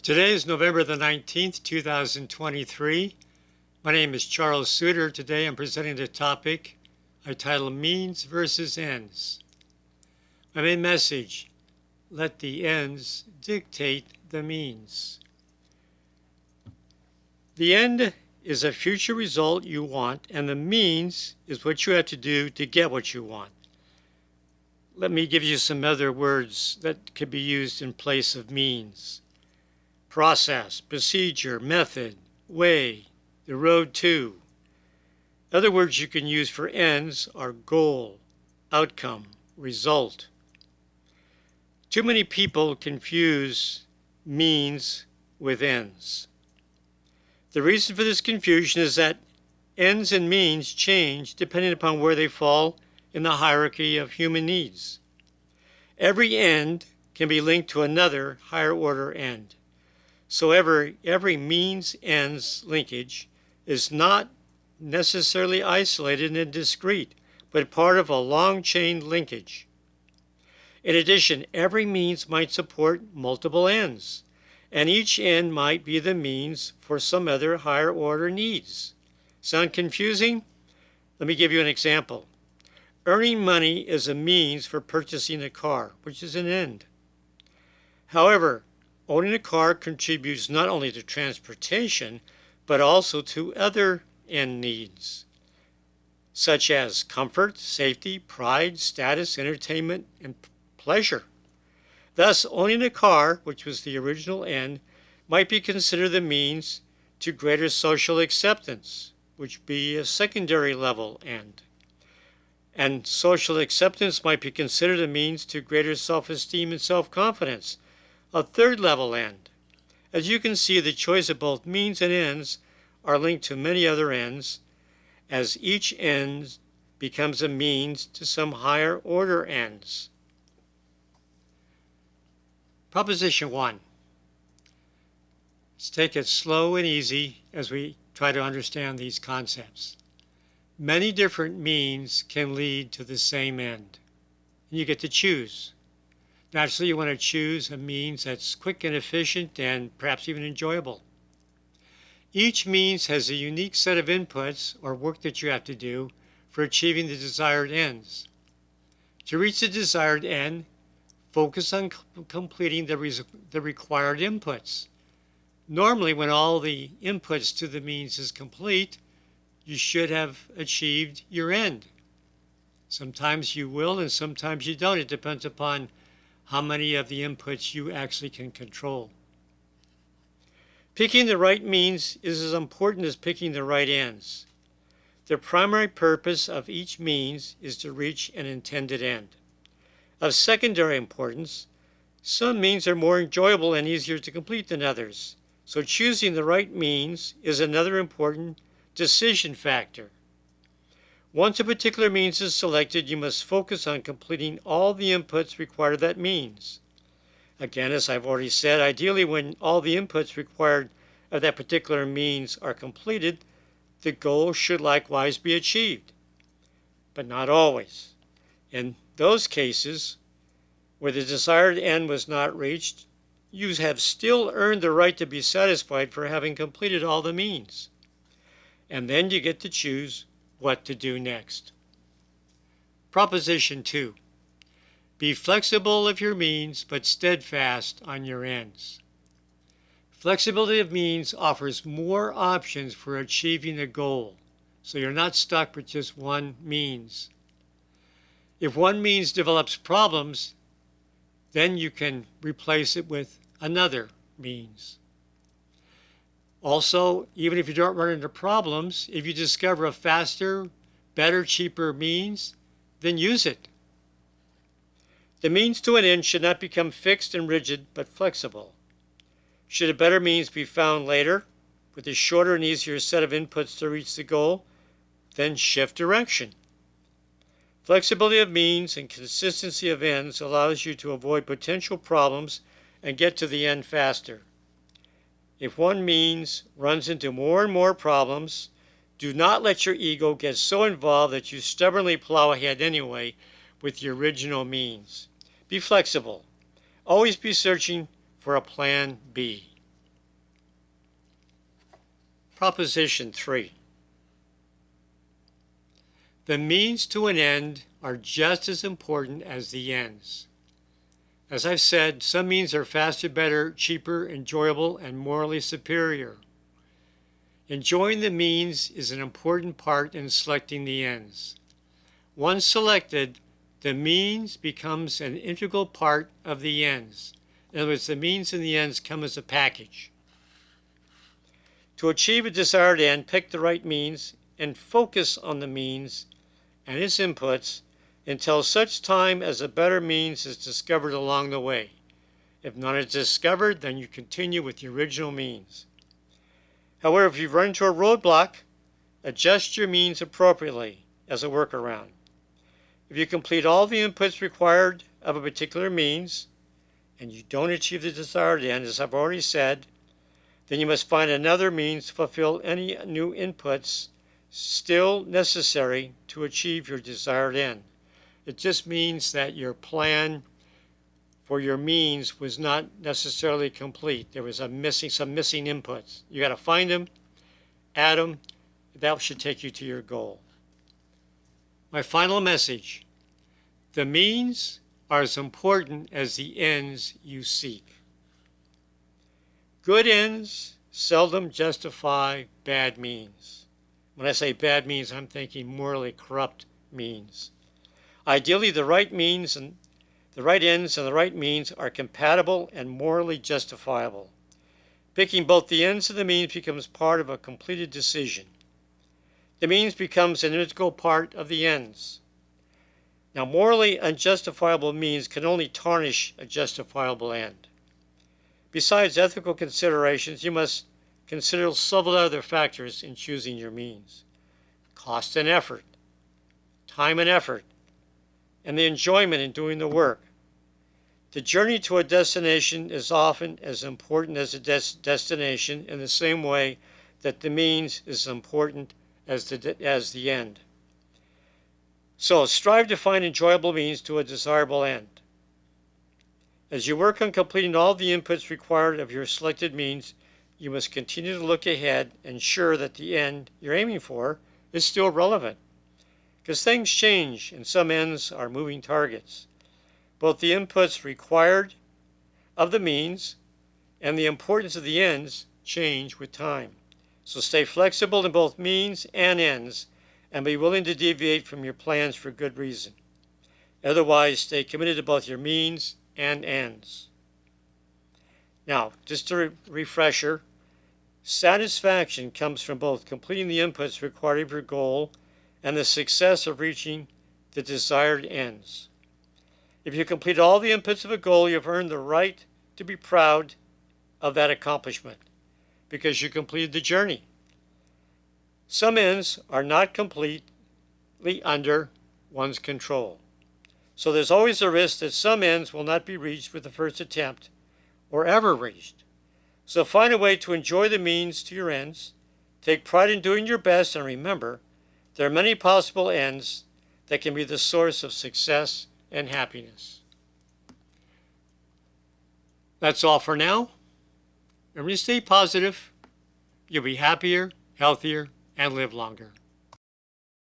Today is November the 19th, 2023. My name is Charles Suter. Today I'm presenting the topic I title Means versus Ends. My main message, let the ends dictate the means. The end is a future result you want, and the means is what you have to do to get what you want. Let me give you some other words that could be used in place of means. Process, procedure, method, way, the road to. Other words you can use for ends are goal, outcome, result. Too many people confuse means with ends. The reason for this confusion is that ends and means change depending upon where they fall in the hierarchy of human needs. Every end can be linked to another higher order end. So every means-ends linkage is not necessarily isolated and discrete, but part of a long-chain linkage. In addition, every means might support multiple ends, and each end might be the means for some other higher-order needs. Sound confusing? Let me give you an example. Earning money is a means for purchasing a car, which is an end. However, owning a car contributes not only to transportation, but also to other end needs, such as comfort, safety, pride, status, entertainment, and pleasure. Thus, owning a car, which was the original end, might be considered the means to greater social acceptance, which would be a secondary level end. And social acceptance might be considered a means to greater self-esteem and self-confidence, a third level end. As you can see, the choice of both means and ends are linked to many other ends, as each end becomes a means to some higher order ends. Proposition 1. Let's take it slow and easy as we try to understand these concepts. Many different means can lead to the same end. You get to choose. Naturally, you want to choose a means that's quick and efficient and perhaps even enjoyable. Each means has a unique set of inputs or work that you have to do for achieving the desired ends. To reach the desired end, focus on completing the required inputs. Normally, when all the inputs to the means is complete, you should have achieved your end. Sometimes you will and sometimes you don't. It depends upon how many of the inputs you actually can control. Picking the right means is as important as picking the right ends. The primary purpose of each means is to reach an intended end. Of secondary importance, some means are more enjoyable and easier to complete than others, so choosing the right means is another important decision factor. Once a particular means is selected, you must focus on completing all the inputs required of that means. Again, as I've already said, ideally when all the inputs required of that particular means are completed, the goal should likewise be achieved, but not always. In those cases where the desired end was not reached, you have still earned the right to be satisfied for having completed all the means. And then you get to choose what to do next. Proposition 2. Be flexible of your means, but steadfast on your ends. Flexibility of means offers more options for achieving a goal, so you're not stuck with just one means. If one means develops problems, then you can replace it with another means. Also, even if you don't run into problems, if you discover a faster, better, cheaper means, then use it. The means to an end should not become fixed and rigid, but flexible. Should a better means be found later, with a shorter and easier set of inputs to reach the goal, then shift direction. Flexibility of means and consistency of ends allows you to avoid potential problems and get to the end faster. If one means runs into more and more problems, do not let your ego get so involved that you stubbornly plow ahead anyway with the original means. Be flexible. Always be searching for a plan B. Proposition 3. The means to an end are just as important as the ends. As I've said, some means are faster, better, cheaper, enjoyable, and morally superior. Enjoying the means is an important part in selecting the ends. Once selected, the means becomes an integral part of the ends. In other words, the means and the ends come as a package. To achieve a desired end, pick the right means and focus on the means and its inputs until such time as a better means is discovered along the way. If none is discovered, then you continue with the original means. However, if you run into a roadblock, adjust your means appropriately as a workaround. If you complete all the inputs required of a particular means and you don't achieve the desired end, as I've already said, then you must find another means to fulfill any new inputs still necessary to achieve your desired end. It just means that your plan for your means was not necessarily complete. There was some missing inputs. You got to find them, add them. That should take you to your goal. My final message: the means are as important as the ends you seek. Good ends seldom justify bad means. When I say bad means, I'm thinking morally corrupt means. Ideally, the right means and the right ends and the right means are compatible and morally justifiable. Picking both the ends and the means becomes part of a completed decision. The means becomes an integral part of the ends. Now, morally unjustifiable means can only tarnish a justifiable end. Besides ethical considerations, you must consider several other factors in choosing your means: cost and effort, time and effort, and the enjoyment in doing the work. The journey to a destination is often as important as the destination, in the same way that the means is important as the end. So strive to find enjoyable means to a desirable end. As you work on completing all the inputs required of your selected means, you must continue to look ahead and ensure that the end you're aiming for is still relevant. Because things change and some ends are moving targets. Both the inputs required of the means and the importance of the ends change with time. So stay flexible in both means and ends and be willing to deviate from your plans for good reason. Otherwise, stay committed to both your means and ends. Now, just a refresher, satisfaction comes from both completing the inputs required of your goal and the success of reaching the desired ends. If you complete all the inputs of a goal, you've earned the right to be proud of that accomplishment because you completed the journey. Some ends are not completely under one's control. So there's always a risk that some ends will not be reached with the first attempt or ever reached. So find a way to enjoy the means to your ends, take pride in doing your best, and remember, there are many possible ends that can be the source of success and happiness. That's all for now. Remember to stay positive. You'll be happier, healthier, and live longer.